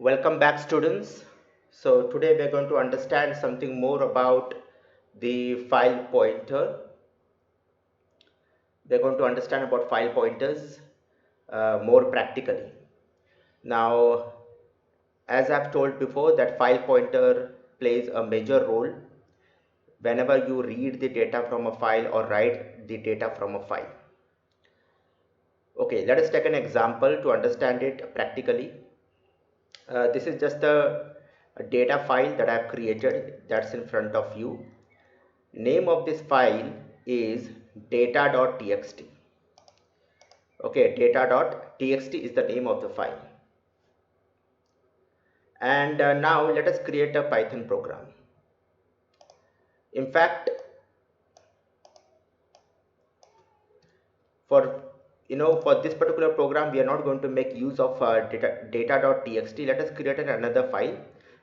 Welcome back, students. So today we are going to understand something more about the file pointer. We are going to understand about file pointers more practically. Now, as I've told before, that file pointer plays a major role whenever you read the data from a file or write the data from a file. Okay, let us take an example to understand it practically. This is just a data file that I've created that's in front of you. Name of this file is data.txt. Okay, data.txt is the name of the file. And now let us create a Python program. In fact, for this particular program, we are not going to make use of data.txt. Let us create another file,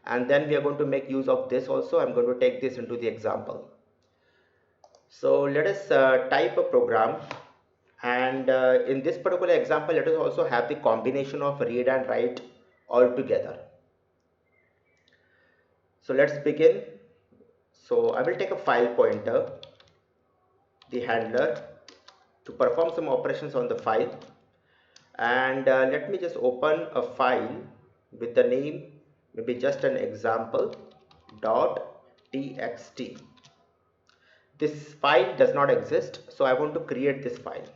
and then we are going to make use of this also. I'm going to take this into the example. So let us type a program, and in this particular example let us also have the combination of read and write all together. So let's begin. So I will take a file pointer, the handler, to perform some operations on the file, and let me just open a file with the name, maybe just an example dot txt. This file does not exist, so I want to create this file.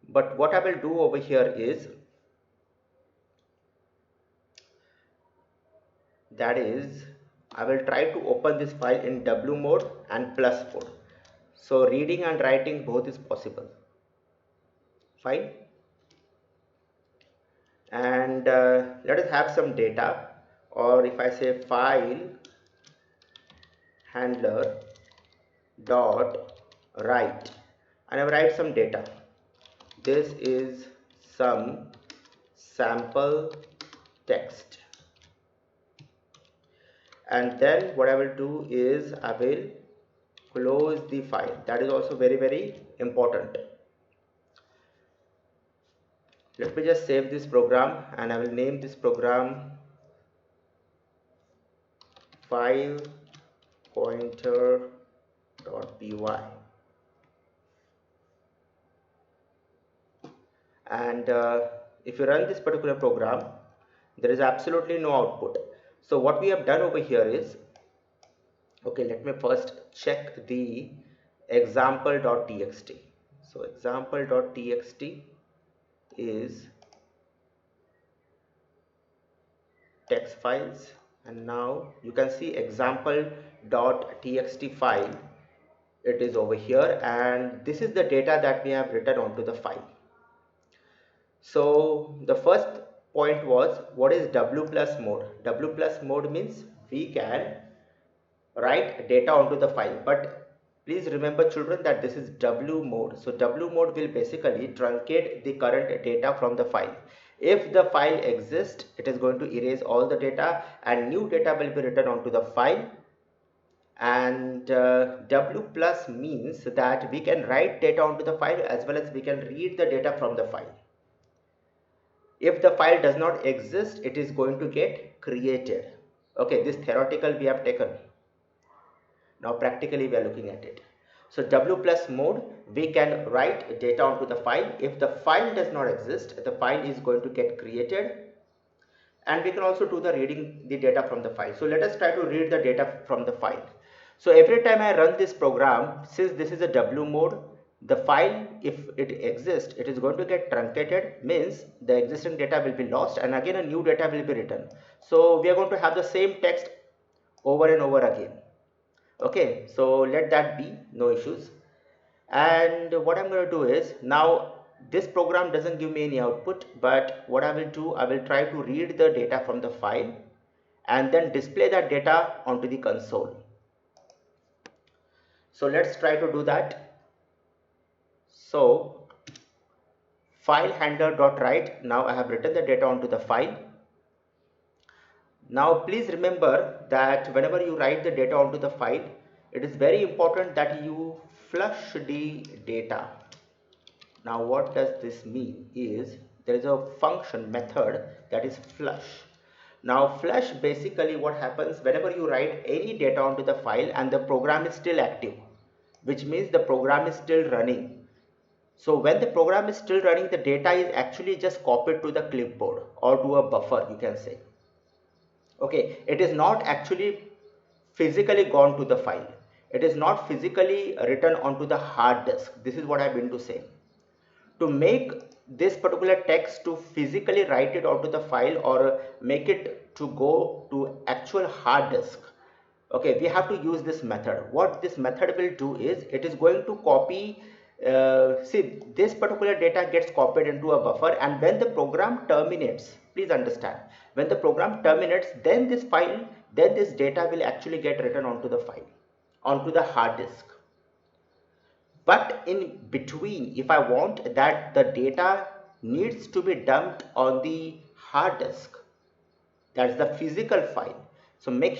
But what I will do over here is, that is, I will try to open this file in W mode and plus mode. So reading and writing both is possible. Fine. And let us have some data, or if I say file handler dot write, and I write some data. This is some sample text. And then what I will do is I will close the file. That is also very important. Let me just save this program, and I will name this program file pointer.py. And if you run this particular program, there is absolutely no output. So what we have done over here is, okay, let me first check the example.txt. So example.txt is text files, and now you can see example.txt file. It is over here, and this is the data that we have written onto the file. So the first point was, what is W plus mode? W plus mode means we can write data onto the file, but please remember, children, that this is W mode. So W mode will basically truncate the current data from the file. If the file exists, it is going to erase all the data and new data will be written onto the file. And W plus means that we can write data onto the file as well as we can read the data from the file. If the file does not exist, it is going to get created. Okay, this theoretical we have taken. Now practically we are looking at it. So W plus mode, we can write data onto the file. If the file does not exist, the file is going to get created, and we can also do the reading the data from the file. So let us try to read the data from the file. So every time I run this program, since this is a W mode, the file, if it exists, it is going to get truncated, means the existing data will be lost and again a new data will be written. So we are going to have the same text over and over again. Okay, so let that be, no issues. And what I'm going to do is, now this program doesn't give me any output, but what I will do, I will try to read the data from the file and then display that data onto the console. So let's try to do that. So file handler.write, now I have written the data onto the file. Now please remember that whenever you write the data onto the file, it is very important that you flush the data. Now what does this mean is, there is a function method that is flush. Now flush, basically what happens whenever you write any data onto the file and the program is still active, which means the program is still running. So when the program is still running, the data is actually just copied to the clipboard or to a buffer, you can say. Okay, it is not actually physically gone to the file. It is not physically written onto the hard disk. This is what I've been to say. To make this particular text to physically write it onto the file or make it to go to actual hard disk, okay, we have to use this method. What this method will do is it is going to copy, see, this particular data gets copied into a buffer, and when the program terminates, please understand, when the program terminates, then this file, then this data will actually get written onto the file, onto the hard disk. But in between, if I want that the data needs to be dumped on the hard disk, that's the physical file. So make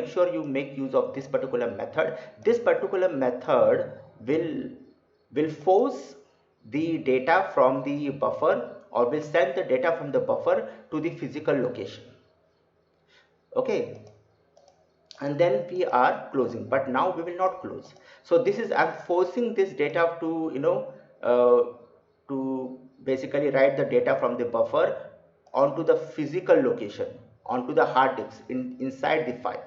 sure you make use of this particular method. This particular method will force the data from the buffer, or will send the data from the buffer to the physical location. Okay, and then we are closing, but now we will not close. So this is, I'm forcing this data to, to basically write the data from the buffer onto the physical location, onto the hard disk inside the file.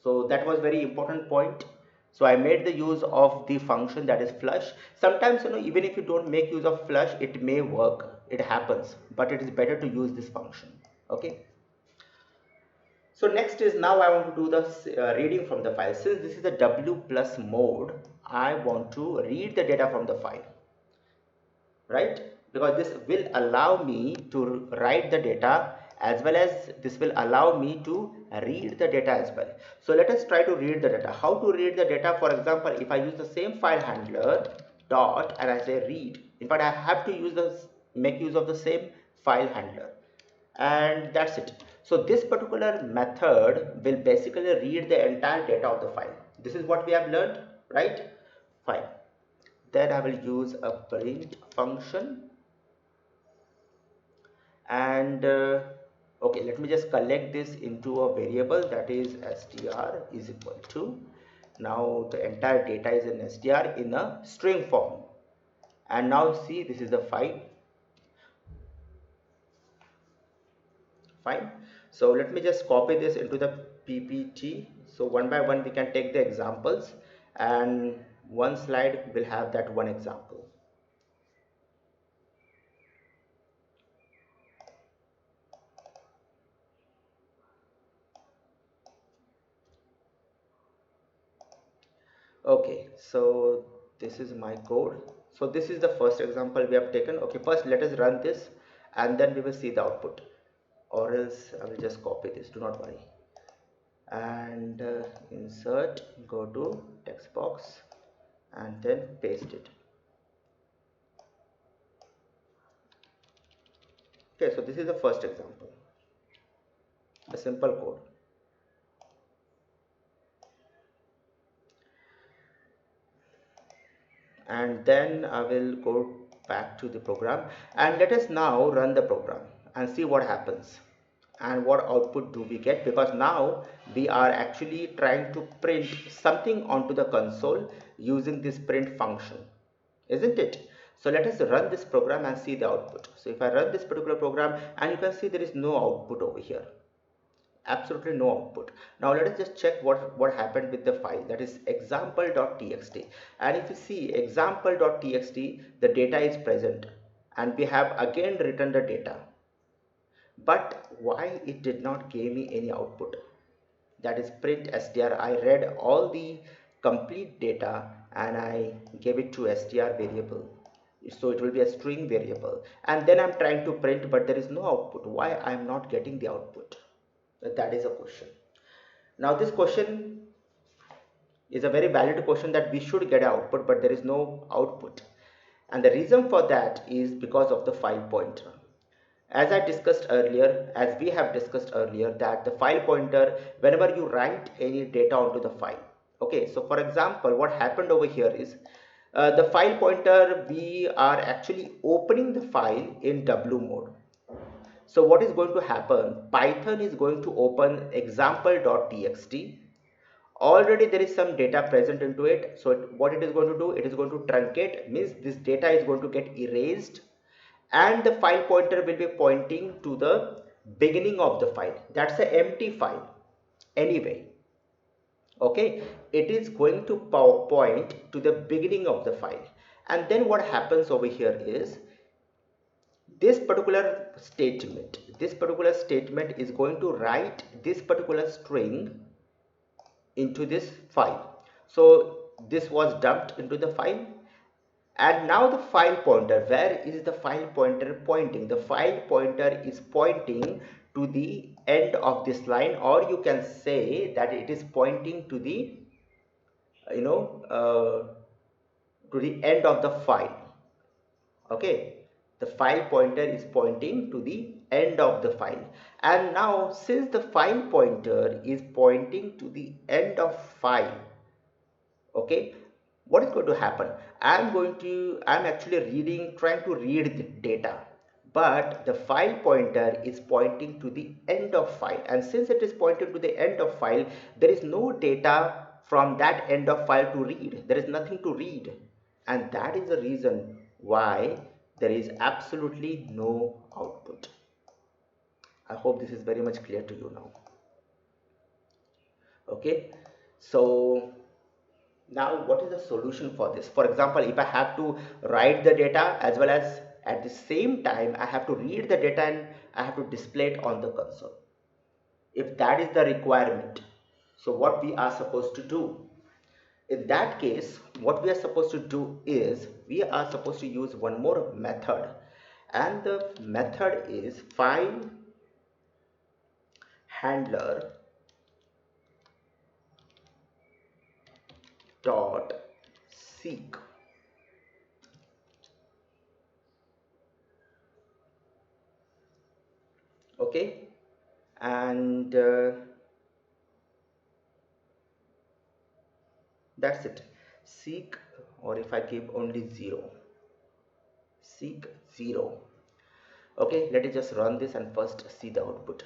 So that was very important point. So I made the use of the function that is flush. Sometimes, even if you don't make use of flush, it may work, it happens, but it is better to use this function. Okay, so next is, now I want to do the reading from the file. Since this is the W plus mode, I want to read the data from the file, right? Because this will allow me to write the data, as well as this will allow me to read the data as well. So let us try to read the data. How to read the data? For example, if I use the same file handler dot and I say read, in fact I have to use this, make use of the same file handler, and that's it. So this particular method will basically read the entire data of the file. This is what we have learned, right? Fine. Then I will use a print function, and okay, let me just collect this into a variable, that is str is equal to, now the entire data is in str in a string form. And now see, this is the file. Fine. So let me just copy this into the ppt. So one by one we can take the examples, and one slide will have that one example. Okay, so this is my code. So this is the first example we have taken. Okay, first let us run this, and then we will see the output, or else I will just copy this, do not worry. And insert, go to text box, and then paste it. Okay, so this is the first example, a simple code. And then I will go back to the program, and let us now run the program and see what happens and what output do we get, because now we are actually trying to print something onto the console using this print function, isn't it? So let us run this program and see the output. So if I run this particular program, and you can see there is no output over here, absolutely no output. Now let us just check what happened with the file, that is example.txt. and if you see example.txt, the data is present, and we have again written the data, but why it did not give me any output? That is print str. I read all the complete data and I gave it to str variable, so it will be a string variable, and then I'm trying to print, but there is no output. Why I am not getting the output? That is a question. Now this question is a very valid question, that we should get output, but there is no output, and the reason for that is because of the file pointer. As I discussed earlier, as we have discussed earlier, that the file pointer, whenever you write any data onto the file, okay, so for example what happened over here is, the file pointer, we are actually opening the file in W mode. So what is going to happen? Python is going to open example.txt. Already there is some data present into it. So what it is going to do, it is going to truncate, means this data is going to get erased, and the file pointer will be pointing to the beginning of the file. That's an empty file anyway. Okay, it is going to point to the beginning of the file. And then what happens over here is this particular statement is going to write this particular string into this file. So this was dumped into the file, and now the file pointer, where is the file pointer pointing? The file pointer is pointing to the end of this line, or you can say that it is pointing to the you know to the end of the file. Okay, the file pointer is pointing to the end of the file. And now since the file pointer is pointing to the end of file, okay, what is going to happen? I'm actually trying to read the data, but the file pointer is pointing to the end of file, and since it is pointing to the end of file, there is no data from that end of file to read. There is nothing to read, and that is the reason why there is absolutely no output. I hope this is very much clear to you now. Okay, so now what is the solution for this? For example, if I have to write the data as well as at the same time I have to read the data and I have to display it on the console, if that is the requirement, so what we are supposed to do? In that case, what we are supposed to do is we are supposed to use one more method, and the method is file handler dot seek. Okay, and that's it. Seek, or if I give only 0, seek 0. Okay, let us just run this and first see the output.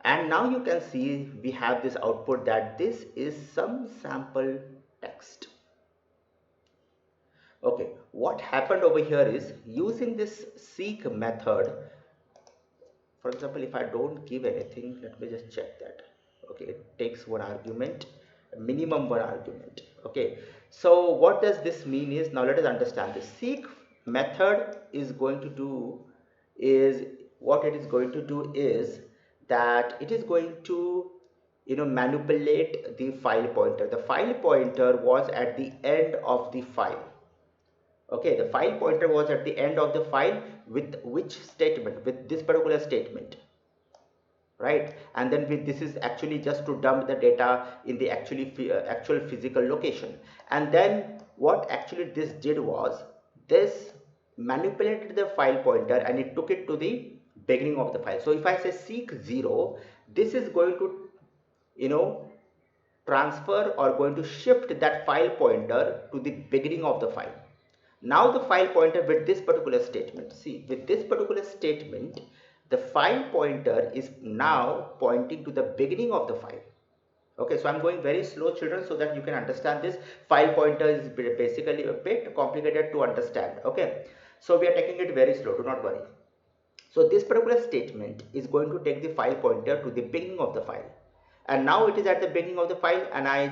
And now you can see we have this output that this is some sample text. Okay, what happened over here is using this seek method. For example, if I don't give anything, let me just check that. Okay, it takes one argument, minimum one argument. Okay, so what does this mean is, now let us understand this. Seek method is going to do is, what it is going to do is that it is going to manipulate the file pointer. The file pointer was at the end of the file. Okay, the file pointer was at the end of the file with which statement? With this particular statement, right? And then this is actually just to dump the data in the actual physical location. And then what actually this did was, this manipulated the file pointer and it took it to the beginning of the file. So if I say seek 0, this is going to transfer or going to shift that file pointer to the beginning of the file. Now the file pointer with this particular statement, see, with this particular statement, the file pointer is now pointing to the beginning of the file. Okay, so I'm going very slow, children, so that you can understand this. File pointer is basically a bit complicated to understand. Okay, so we are taking it very slow, do not worry. So this particular statement is going to take the file pointer to the beginning of the file, and now it is at the beginning of the file, and I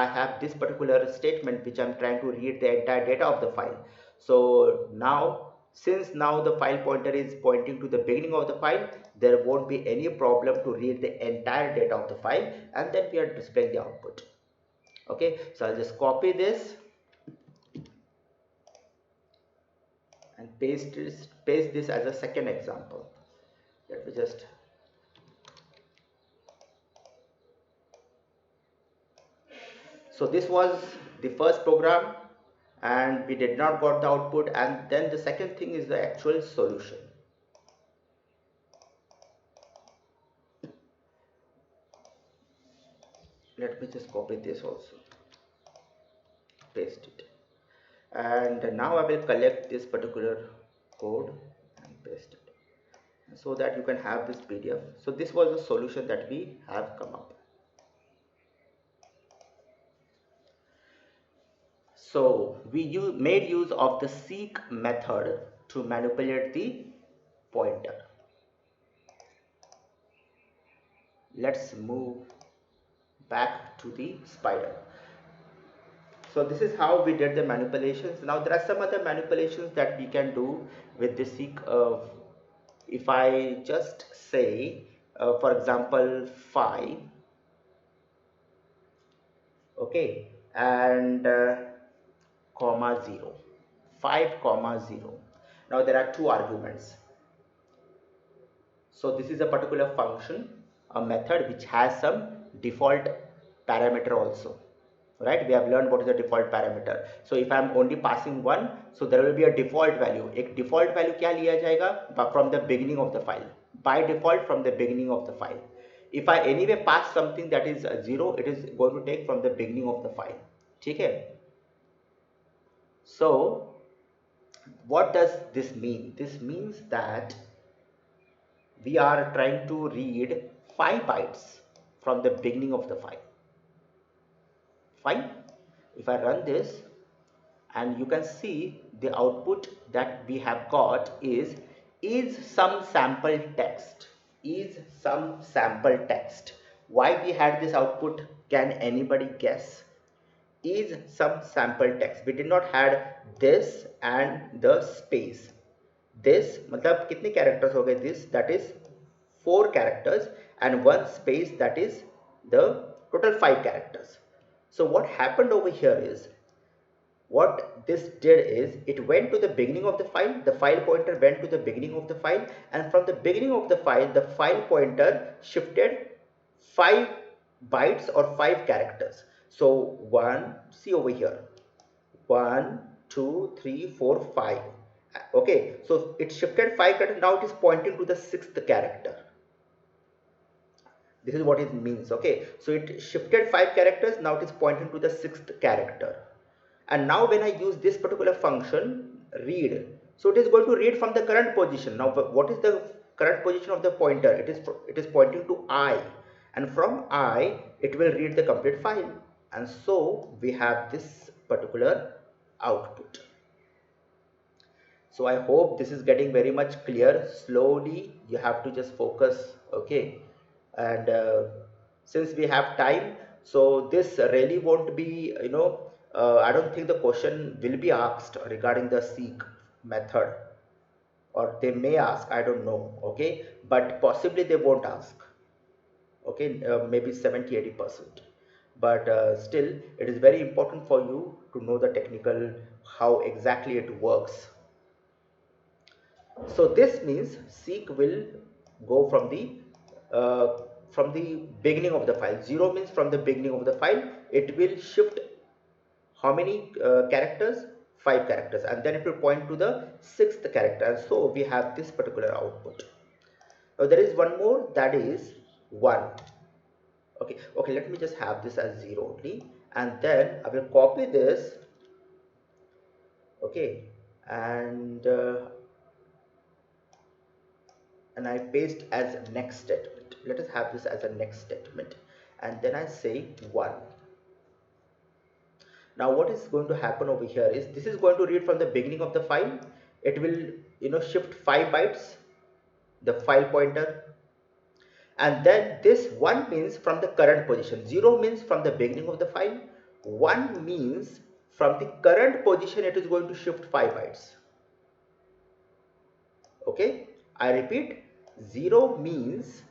have this particular statement which I'm trying to read the entire data of the file. So now, since now the file pointer is pointing to the beginning of the file, there won't be any problem to read the entire data of the file, and then we are displaying the output. Okay, so I'll just copy this and paste this as a second example. Let me just, so this was the first program and we did not got the output, and then the second thing is the actual solution. Let me just copy this also, paste it, and now I will collect this particular code and paste it. so that you can have this PDF. So this was the solution that we have come up. So we made use of the seek method to manipulate the pointer. Let's move back to the spider. So this is how we did the manipulations. Now there are some other manipulations that we can do with the seek. If I just say, for example, 5, okay, and comma 0, 5 comma 0. Now there are two arguments. So this is a particular function, a method which has some default parameter also, right? We have learned what is the default parameter. So if I am only passing 1, so there will be a default value. एक default value क्या लिया जाएगा? From the beginning of the file. By default from the beginning of the file. If I anyway pass something that is 0, it is going to take from the beginning of the file. ठीक है? So what does this mean? This means that we are trying to read 5 bytes from the beginning of the file. Fine. If I run this, and you can see the output that we have got is some sample text. Is some sample text. Why we had this output? Can anybody guess? Is some sample text. We did not had this and the space. This मतलब कितने characters हो गए? This, that is 4 characters, and one space, that is the total 5 characters. So what happened over here is, what this did is, it went to the beginning of the file pointer went to the beginning of the file, and from the beginning of the file pointer shifted 5 bytes or 5 characters. So see over here, 1 2 3 4 5. Okay, so it shifted 5 characters. Now it is pointing to the 6th character. This is what it means. Okay, so it shifted 5 characters. Now it is pointing to the 6th character. And now when I use this particular function, read, so it is going to read from the current position. Now what is the current position of the pointer? It is pointing to I, and from I it will read the complete file, and so we have this particular output. So I hope this is getting very much clear. Slowly you have to just focus, okay? And since we have time, so this really won't be, I don't think the question will be asked regarding the seek method, or they may ask, I don't know, okay? But possibly they won't ask, okay? Maybe 70-80%. But still it is very important for you to know the technical, how exactly it works. So this means seek will go from the beginning of the file. 0 means from the beginning of the file. It will shift how many characters? 5 characters, and then it will point to the 6th character, and so we have this particular output. Now there is one more, that is 1. Okay, let me just have this as 0 only, and then I will copy this, okay, and I paste as next statement. Let us have this as a next statement, and then I say 1. Now what is going to happen over here is, this is going to read from the beginning of the file. It will shift 5 bytes, the file pointer, and then this 1 means from the current position. 0 means from the beginning of the file. 1 means from the current position it is going to shift 5 bytes. Okay, I repeat, 0 means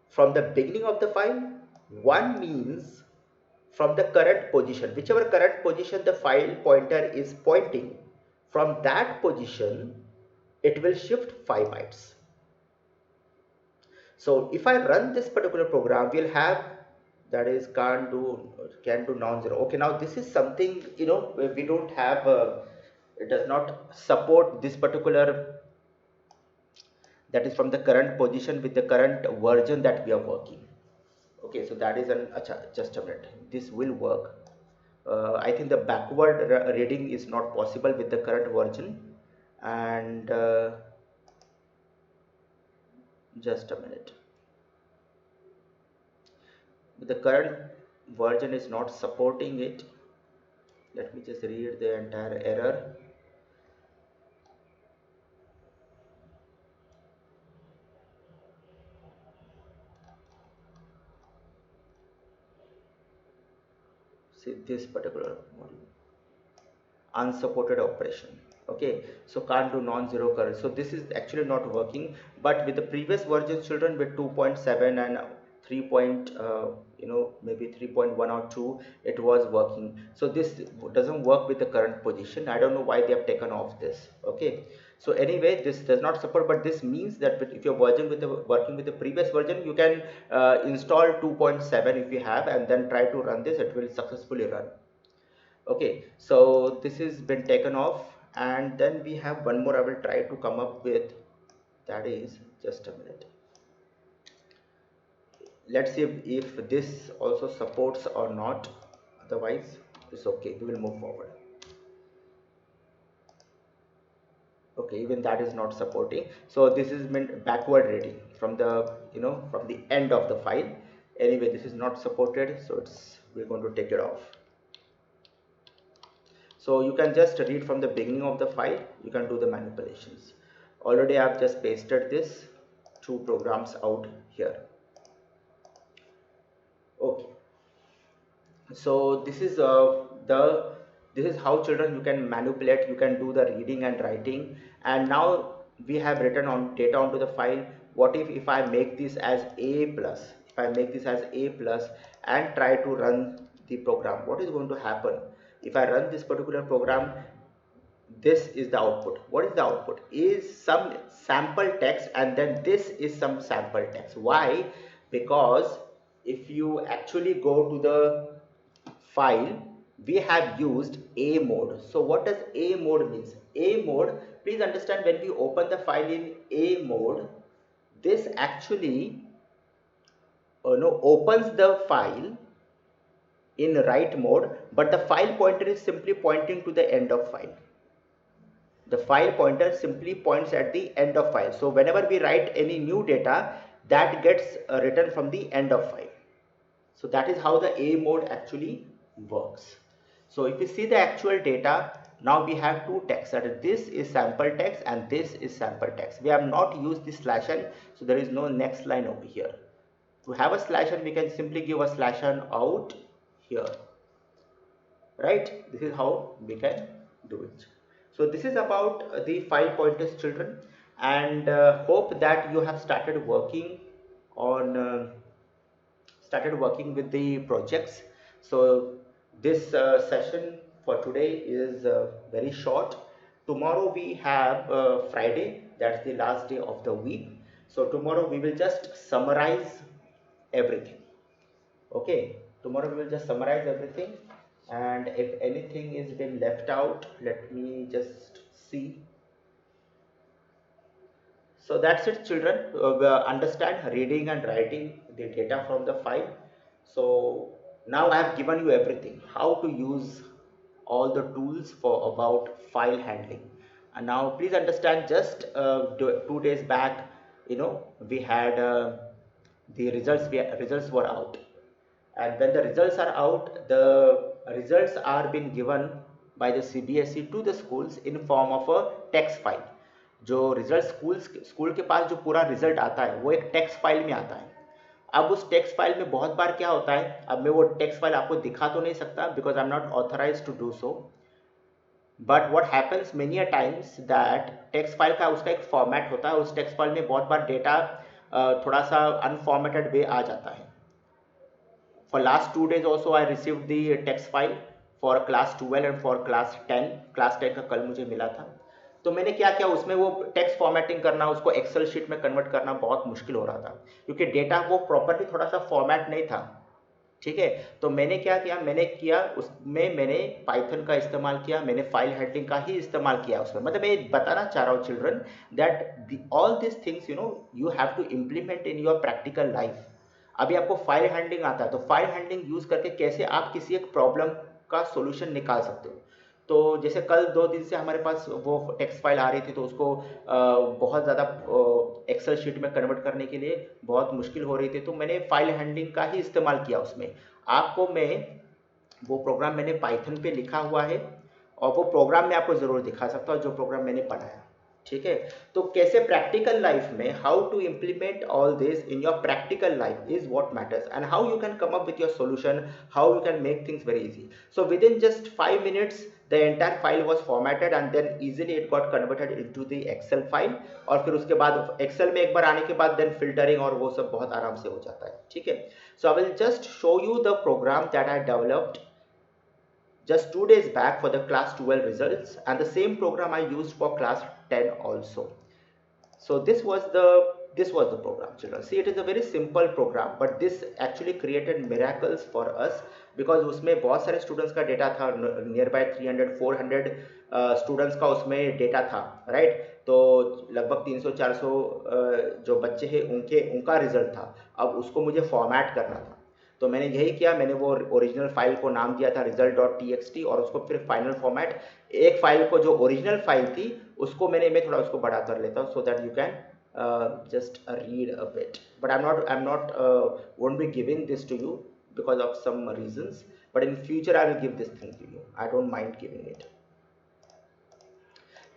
from the beginning of the file. 1 means from the current position, whichever current position the file pointer is pointing, from that position it will shift 5 bytes. So if I run this particular program, we'll have, that is can do non-zero. Okay, now this is something, we don't have, it does not support this particular, that is from the current position with the current version that we are working. Okay, so that is just a minute, this will work. I think the backward reading is not possible with the current version, and Just a minute. The current version is not supporting it. Let me just read the entire error. See this particular module, unsupported operation. Okay, so can't do non-zero curl. So this is actually not working. But with the previous version, children, with 2.7 and 3 point, maybe 3.1 or 2, it was working. So this doesn't work with the current position. I don't know why they have taken off this. Okay, so anyway, this does not support, but this means that if you're working with the previous version, you can install 2.7 if you have, and then try to run this. It will successfully run. Okay, so this has been taken off, and then we have one more I will try to come up with. That is, just a minute, let's see if this also supports or not. Otherwise it's okay, we will move forward. Okay, even that is not supporting, so this is meant backward reading from the from the end of the file. Anyway, this is not supported, so we're going to take it off. So you can just read from the beginning of the file, you can do the manipulations. Already I have just pasted this two programs out here. Okay, so this is how, children, you can manipulate, you can do the reading and writing. And now we have written on data onto the file. What if I make this as a plus, if I make this as a plus and try to run the program, what is going to happen? If I run this particular program, this is the output. What is the output? Is some sample text, and then this is some sample text. Why? Because if you actually go to the file, we have used a mode. So what does a mode means? A mode, please understand, when we open the file in a mode, this actually no, opens the file in write mode, but the file pointer is simply pointing to the end of file. The file pointer simply points at the end of file. So whenever we write any new data, that gets written from the end of file. So that is how the A mode actually works. So if you see the actual data, now we have two texts, that is, this is sample text and this is sample text. We have not used the slash n, so there is no next line over here. To have a slash n, we can simply give a slash n out here. Right? This is how we can do it. So this is about the file pointers, children, and hope that you have started working on with the projects. So this session for today is very short. Tomorrow we have Friday, that's the last day of the week. So tomorrow we will just summarize everything. Okay, tomorrow we will just summarize everything, and if anything is been left out, let me just see. So that's it, children. We understand reading and writing the data from the file. So now I have given you everything, how to use all the tools for about file handling. And now please understand, just 2 days back, we had the results were out, and when the results are out, the results are being given by the CBSE to the schools in form of a text file. जो result school के पास जो पूरा result आता है वो एक text file में आता है. अब उस टेक्स्ट फाइल में बहुत बार क्या होता है, अब मैं वो टेक्स्ट फाइल आपको दिखा तो नहीं सकता because I am not authorise to do so, but what happens many a times that text file का उसका एक फॉर्मेट होता है, उस टेक्स्ट फाइल में बहुत बार डेटा थोड़ा सा अनफॉर्मेटेड वे आ जाता है. For last 2 days also I received the text file for class 12 and for class 10. class 10 का कल मुझे मिला था. तो मैंने क्या किया, उसमें वो टेक्स्ट फॉर्मेटिंग करना, उसको एक्सेल शीट में कन्वर्ट करना बहुत मुश्किल हो रहा था क्योंकि डेटा वो प्रॉपरली थोड़ा सा फॉर्मेट नहीं था. ठीक है, तो मैंने क्या किया, उसमें मैंने पाइथन का इस्तेमाल किया, मैंने फाइल हैंडलिंग का ही इस्तेमाल किया उसमें. मतलब मैं बताना चाह रहा हूँ children that all this things you have to implement in your practical life. अभी आपको फाइल हैंडलिंग आता है, तो फाइल हैंडलिंग यूज करके कैसे आप किसी एक प्रॉब्लम का सॉल्यूशन निकाल सकते हो. तो जैसे कल 2 दिन से हमारे पास वो टेक्स्ट फाइल आ रही थी, तो उसको बहुत ज़्यादा एक्सेल शीट में कन्वर्ट करने के लिए बहुत मुश्किल हो रही थी, तो मैंने फाइल हैंडलिंग का ही इस्तेमाल किया उसमें। आपको मैं वो प्रोग्राम मैंने पाइथन पे लिखा हुआ है, और वो प्रोग्राम मैं आपको ज़रूर दिखा सकता हूँ जो प्रोग्राम मैंने बनाया। ठीक है, तो कैसे प्रैक्टिकल लाइफ में how to implement all this in your practical life is what matters, and how you can come up with your solution, how you can make things very easy. So within just 5 minutes the entire file was formatted and then easily it got converted into the excel file, और फिर उसके बाद excel में एक बार आने के बाद then filtering और वो सब बहुत आराम से हो जाता है। ठीक है, so I will just show you the program that I developed just 2 days back for the class 12 results, and the same program I used for class 10 also. So this was the program, children. See, it is a very simple program, but this actually created miracles for us because उसमें बहुत सारे students का data था, near by 300-400 students का उसमें data था, right. तो लगभग 300-400 जो बच्चे हैं उनका रिजल्ट था। अब उसको मुझे फॉर्मेट करना था, तो मैंने यही किया। मैंने वो ओरिजिनल फाइल को नाम दिया था result.txt, और उसको फिर फाइनल फॉर्मेट, एक फाइल को जो ओरिजिनल फाइल थी उसको मैं थोड़ा उसको बड़ा कर लेता हूँ, so that you can just read a bit, but I'm not won't be giving this to you because of some reasons, but in future I will give this thing to you. I don't mind giving it.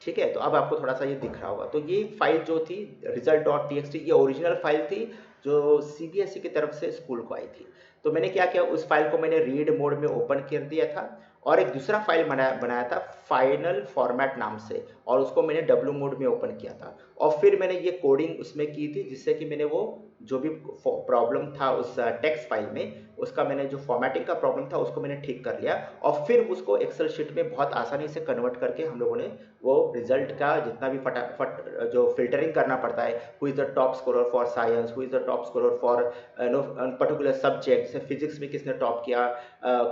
ठीक है, तो अब आपको थोड़ा सा ये दिख रहा होगा। तो ये फाइल जो थी result.txt, ये ओरिजिनल फाइल थी जो सीबीएसई की तरफ से स्कूल को आई थी। तो मैंने क्या किया, उस फाइल को मैंने रीड मोड में ओपन कर दिया था, और एक दूसरा फाइल बनाया था फाइनल फॉर्मेट नाम से, और उसको मैंने डब्ल्यू मोड में ओपन किया था। और फिर मैंने ये कोडिंग उसमें की थी, जिससे कि मैंने वो जो भी प्रॉब्लम था उस टेक्स्ट फाइल में, उसका मैंने जो फॉर्मेटिंग का प्रॉब्लम था उसको मैंने ठीक कर लिया, और फिर उसको एक्सेल शीट में बहुत आसानी से कन्वर्ट करके हम लोगों ने वो रिजल्ट का जितना भी फटाफट जो फिल्टरिंग करना पड़ता है, who is the top scorer for science, who is the top scorer for particular subject, जैसे फिजिक्स में किसने टॉप किया,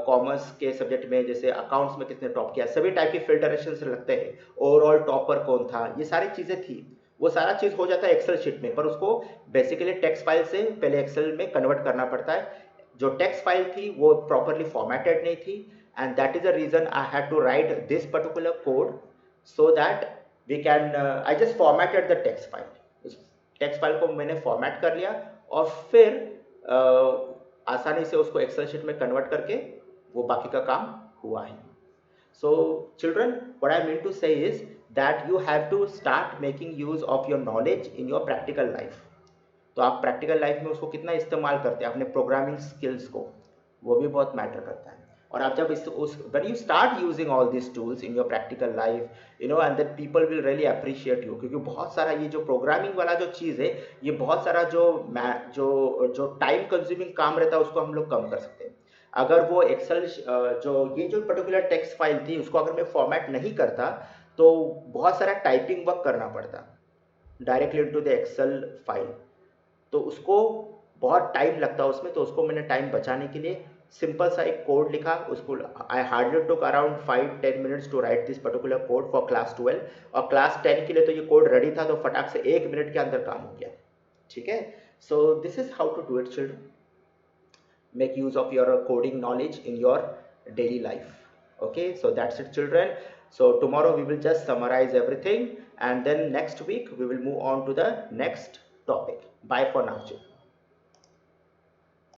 कॉमर्स के सब्जेक्ट में जैसे अकाउंट्स में किसने टॉप किया, सभी टाइप की फिल्टरेशन लगते हैं, ओवरऑल टॉपर कौन था, ये सारी चीज़ें थी। वो सारा चीज़ हो जाता है एक्सेल शीट में, पर उसको बेसिकली टेक्स्ट फाइल से पहले एक्सेल में कन्वर्ट करना पड़ता है। जो टेक्स्ट फाइल थी वो प्रॉपरली फॉर्मेटेड नहीं थी, and that is the reason I had to write this particular code, so that we can I just formatted the text file. उस टेक्स्ट फाइल को मैंने फॉर्मेट कर लिया, और फिर आसानी से उसको एक्सेल शीट में कन्वर्ट करके वो बाकी का काम हुआ है। So children, what I mean to say is that you have to start making use of your knowledge in your practical life. तो आप प्रैक्टिकल लाइफ में उसको कितना इस्तेमाल करते हैं अपने प्रोग्रामिंग स्किल्स को, वो भी बहुत मैटर करता है। और आप जब when you start using all these tools in your practical life, you know, and then people will really appreciate you, क्योंकि बहुत सारा ये जो प्रोग्रामिंग वाला जो चीज़ है, ये बहुत सारा जो टाइम कंज्यूमिंग काम रहता है उसको हम लोग कम कर सकते हैं। अगर वो एक्सेल जो पर्टिकुलर टेक्स्ट फाइल थी उसको अगर मैं फॉर्मेट नहीं करता, तो बहुत सारा टाइपिंग वर्क करना पड़ता directly into the Excel file, तो उसको बहुत टाइम लगता है उसमें। तो उसको मैंने टाइम बचाने के लिए सिंपल सा एक कोड लिखा, उसको I hardly took around 5-10 minutes to write this particular code for class 12, और क्लास 10 के लिए तो ये कोड रेडी था, तो फटाक से 1 मिनट के अंदर काम हो गया। ठीक है, so this is how to do it children, make use of your coding knowledge in your daily life. Okay, so that's it children. So tomorrow we will just summarize everything, and then next week we will move on to the next topic. Bye for now children.